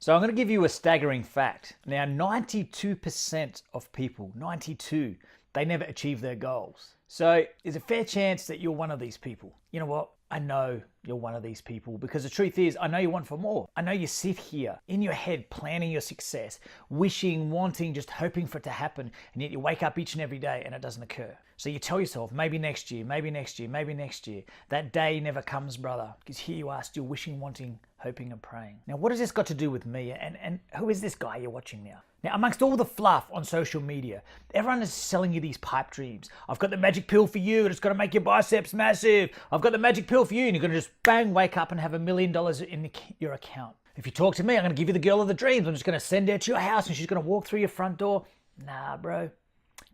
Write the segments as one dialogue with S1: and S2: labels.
S1: So I'm going to give you a staggering fact. Now, 92% of people, 92, they never achieve their goals. So there's a fair chance that you're one of these people. You know what? I know you're one of these people because the truth is, I know you want for more. I know you sit here in your head planning your success, wishing, wanting, just hoping for it to happen, and yet you wake up each and every day and it doesn't occur. So you tell yourself, maybe next year, maybe next year, maybe next year. That day never comes, brother, because here you are still wishing, wanting, hoping and praying. Now, what has this got to do with me? And who is this guy you're watching now? Now, amongst all the fluff on social media, everyone is selling you these pipe dreams. I've got the magic pill for you, and it's going to make your biceps massive. I've got the magic pill for you, and you're going to just bang, wake up and have $1 million in your account. If you talk to me, I'm going to give you the girl of the dreams. I'm just going to send her to your house, and she's going to walk through your front door. Nah, bro,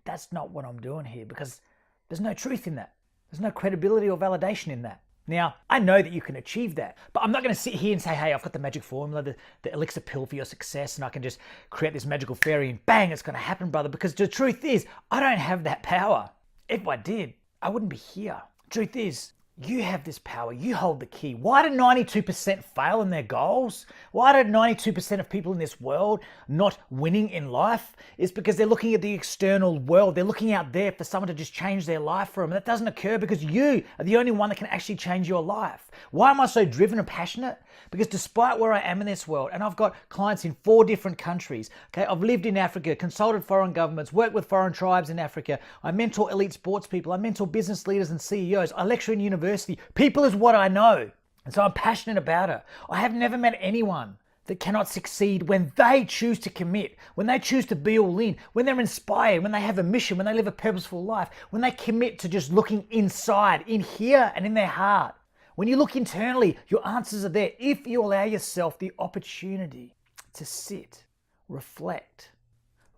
S1: that's not what I'm doing here, because there's no truth in that. There's no credibility or validation in that. Now, I know that you can achieve that, but I'm not going to sit here and say, hey, I've got the magic formula, the elixir pill for your success, and I can just create this magical fairy and bang, it's going to happen, brother, because the truth is, I don't have that power. If I did, I wouldn't be here. Truth is, you have this power. You hold the key. Why do 92% fail in their goals? Why do 92% of people in this world not winning in life? It's because they're looking at the external world. They're looking out there for someone to just change their life for them. And that doesn't occur because you are the only one that can actually change your life. Why am I so driven and passionate? Because despite where I am in this world, and I've got clients in 4 different countries, okay, I've lived in Africa, consulted foreign governments, worked with foreign tribes in Africa, I mentor elite sports people, I mentor business leaders and CEOs, I lecture in university. People is what I know, and so I'm passionate about it. I have never met anyone that cannot succeed when they choose to commit, when they choose to be all in, when they're inspired, when they have a mission, when they live a purposeful life, when they commit to just looking inside, in here and in their heart. When you look internally, your answers are there if you allow yourself the opportunity to sit, reflect,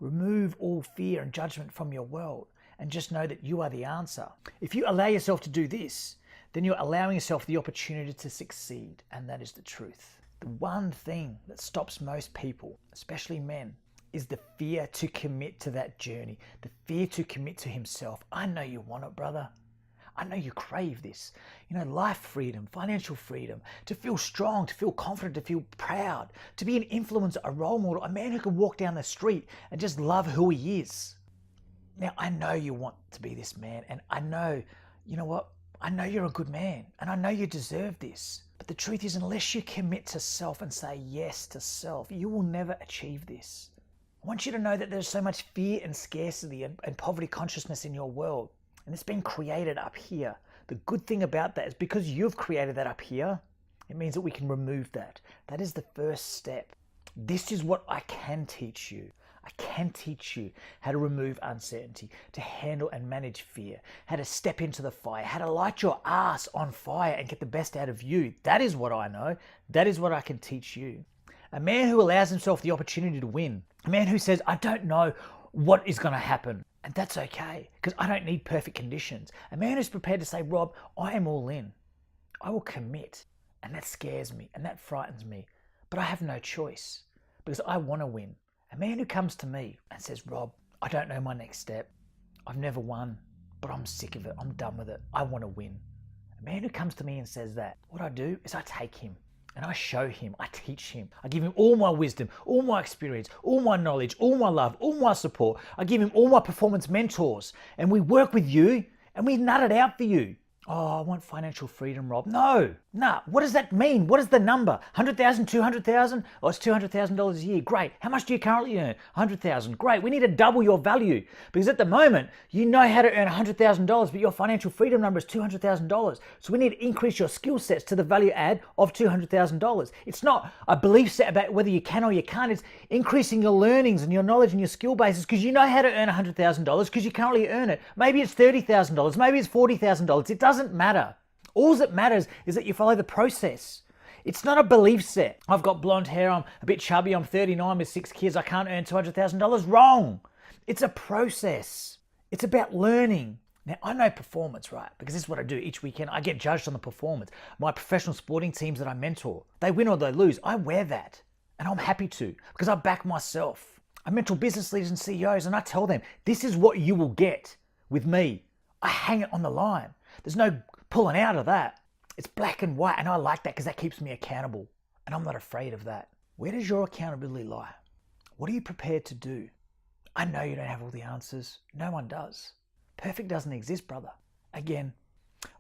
S1: remove all fear and judgment from your world, and just know that you are the answer. If you allow yourself to do this, then you're allowing yourself the opportunity to succeed, and that is the truth. The one thing that stops most people, especially men, is the fear to commit to that journey, the fear to commit to himself. I know you want it, brother. I know you crave this. You know, life freedom, financial freedom, to feel strong, to feel confident, to feel proud, to be an influencer, a role model, a man who can walk down the street and just love who he is. Now, I know you want to be this man, and I know, you know what? I know you're a good man, and I know you deserve this. But the truth is, unless you commit to self and say yes to self, you will never achieve this. I want you to know that there's so much fear and scarcity and poverty consciousness in your world. And it's been created up here. The good thing about that is because you've created that up here, it means that we can remove that. That is the first step. This is what I can teach you. I can teach you how to remove uncertainty, to handle and manage fear, how to step into the fire, how to light your ass on fire and get the best out of you. That is what I know. That is what I can teach you. A man who allows himself the opportunity to win. A man who says, I don't know what is going to happen. And that's okay, because I don't need perfect conditions. A man who's prepared to say, Rob, I am all in. I will commit. And that scares me and that frightens me. But I have no choice because I want to win. A man who comes to me and says, Rob, I don't know my next step. I've never won, but I'm sick of it. I'm done with it. I want to win. A man who comes to me and says that, what I do is I take him and I show him, I teach him. I give him all my wisdom, all my experience, all my knowledge, all my love, all my support. I give him all my performance mentors, and we work with you and we nut it out for you. Oh, I want financial freedom, Rob. No. What does that mean? What is the number? 100,000, 200,000? Oh, it's $200,000 a year. Great. How much do you currently earn? 100,000. Great. We need to double your value because at the moment you know how to earn $100,000, but your financial freedom number is $200,000. So we need to increase your skill sets to the value add of $200,000. It's not a belief set about whether you can or you can't. It's increasing your learnings and your knowledge and your skill bases because you know how to earn $100,000 because you currently earn it. Maybe it's $30,000. Maybe it's $40,000. It doesn't matter. All that matters is that you follow the process. It's not a belief set. I've got blonde hair, I'm a bit chubby, I'm 39 with 6 kids, I can't earn $200,000. Wrong. It's a process. It's about learning. Now, I know performance, right? Because this is what I do each weekend. I get judged on the performance. My professional sporting teams that I mentor, they win or they lose. I wear that. And I'm happy to because I back myself. I mentor business leaders and CEOs and I tell them, this is what you will get with me. I hang it on the line. There's no pulling out of that. It's black and white, and I like that because that keeps me accountable, and I'm not afraid of that. Where does your accountability lie? What are you prepared to do? I know you don't have all the answers. No one does. Perfect doesn't exist, brother. Again,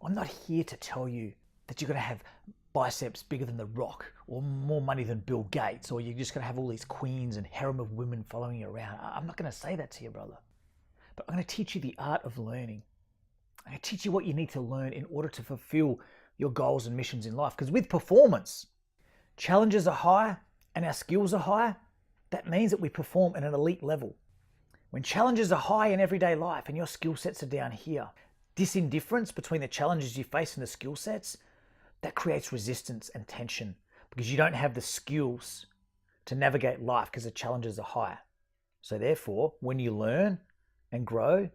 S1: I'm not here to tell you that you're going to have biceps bigger than The Rock or more money than Bill Gates, or you're just going to have all these queens and harem of women following you around. I'm not going to say that to you, brother. But I'm going to teach you the art of learning. I'm going to teach you what you need to learn in order to fulfill your goals and missions in life. Because with performance, challenges are high and our skills are high. That means that we perform at an elite level. When challenges are high in everyday life and your skill sets are down here, this indifference between the challenges you face and the skill sets, that creates resistance and tension because you don't have the skills to navigate life because the challenges are high. So therefore, when you learn and grow,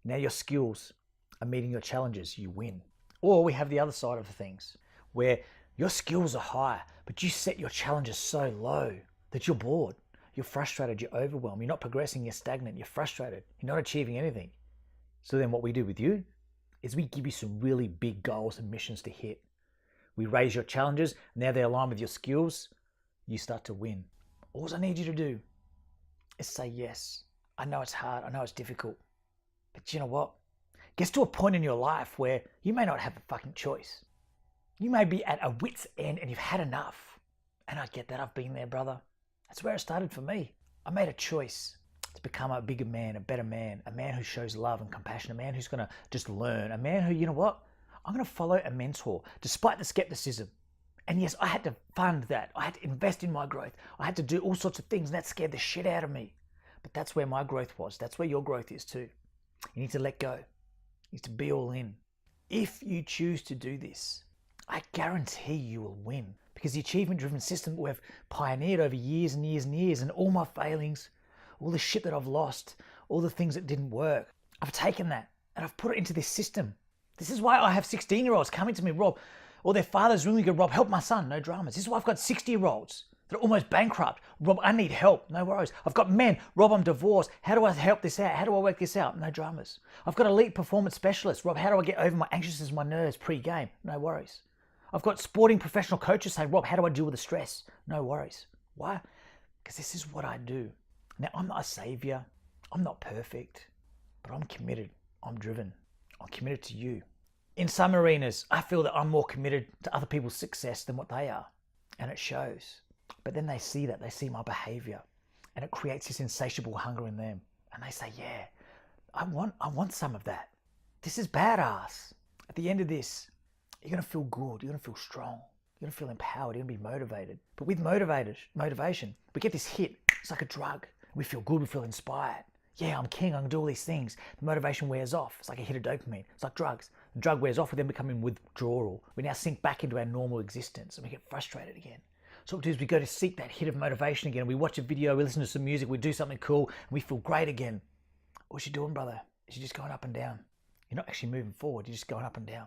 S1: now your skills are meeting your challenges, you win. Or we have the other side of things where your skills are high, but you set your challenges so low that you're bored, you're frustrated, you're overwhelmed, you're not progressing, you're stagnant, you're frustrated, you're not achieving anything. So then what we do with you is we give you some really big goals and missions to hit. We raise your challenges, now they align with your skills, you start to win. All I need you to do is say yes. I know it's hard, I know it's difficult, but you know what? Gets to a point in your life where you may not have a fucking choice. You may be at a wit's end and you've had enough. And I get that, I've been there, brother. That's where it started for me. I made a choice to become a bigger man, a better man, a man who shows love and compassion, a man who's gonna just learn, a man who, you know what? I'm gonna follow a mentor despite the skepticism. And yes, I had to fund that. I had to invest in my growth. I had to do all sorts of things and that scared the shit out of me. But that's where my growth was. That's where your growth is too. You need to let go. You need to be all in. If you choose to do this, I guarantee you will win because the achievement-driven system that we've pioneered over years and years and years, and all my failings, all the shit that I've lost, all the things that didn't work, I've taken that and I've put it into this system. This is why I have 16-year-olds coming to me, Rob, or their fathers really go, Rob, help my son, no dramas. This is why I've got 60-year-olds that are almost bankrupt. Rob, I need help, no worries. I've got men, Rob, I'm divorced. How do I help this out? How do I work this out? No dramas. I've got elite performance specialists. Rob, how do I get over my anxiousness, my nerves pre-game? No worries. I've got sporting professional coaches saying, Rob, how do I deal with the stress? No worries. Why? Because this is what I do. Now, I'm not a savior. I'm not perfect, but I'm committed. I'm driven. I'm committed to you. In some arenas, I feel that I'm more committed to other people's success than what they are, and it shows. But then they see that, they see my behavior, and it creates this insatiable hunger in them. And they say, yeah, I want some of that. This is badass. At the end of this, you're going to feel good. You're going to feel strong. You're going to feel empowered. You're going to be motivated. But with motivation, we get this hit. It's like a drug. We feel good. We feel inspired. Yeah, I'm king. I can do all these things. The motivation wears off. It's like a hit of dopamine. It's like drugs. The drug wears off. We then become in withdrawal. We now sink back into our normal existence and we get frustrated again. So what we do is we go to seek that hit of motivation again. We watch a video. We listen to some music. We do something cool. And we feel great again. What you're doing, brother, is you're just going up and down. You're not actually moving forward. You're just going up and down.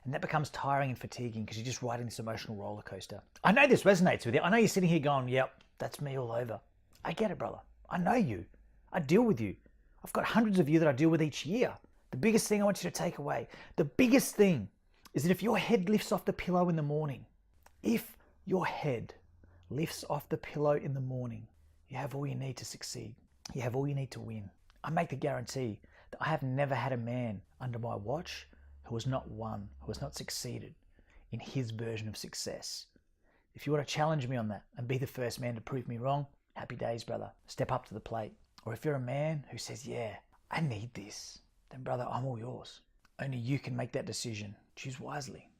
S1: And that becomes tiring and fatiguing because you're just riding this emotional roller coaster. I know this resonates with you. I know you're sitting here going, yep, that's me all over. I get it, brother. I know you. I deal with you. I've got hundreds of you that I deal with each year. The biggest thing I want you to take away, the biggest thing is that if your head lifts off the pillow in the morning, if your head lifts off the pillow in the morning, you have all you need to succeed. You have all you need to win. I make the guarantee that I have never had a man under my watch who has not won, who has not succeeded in his version of success. If you want to challenge me on that and be the first man to prove me wrong, happy days, brother. Step up to the plate. Or if you're a man who says, yeah, I need this, then brother, I'm all yours. Only you can make that decision. Choose wisely.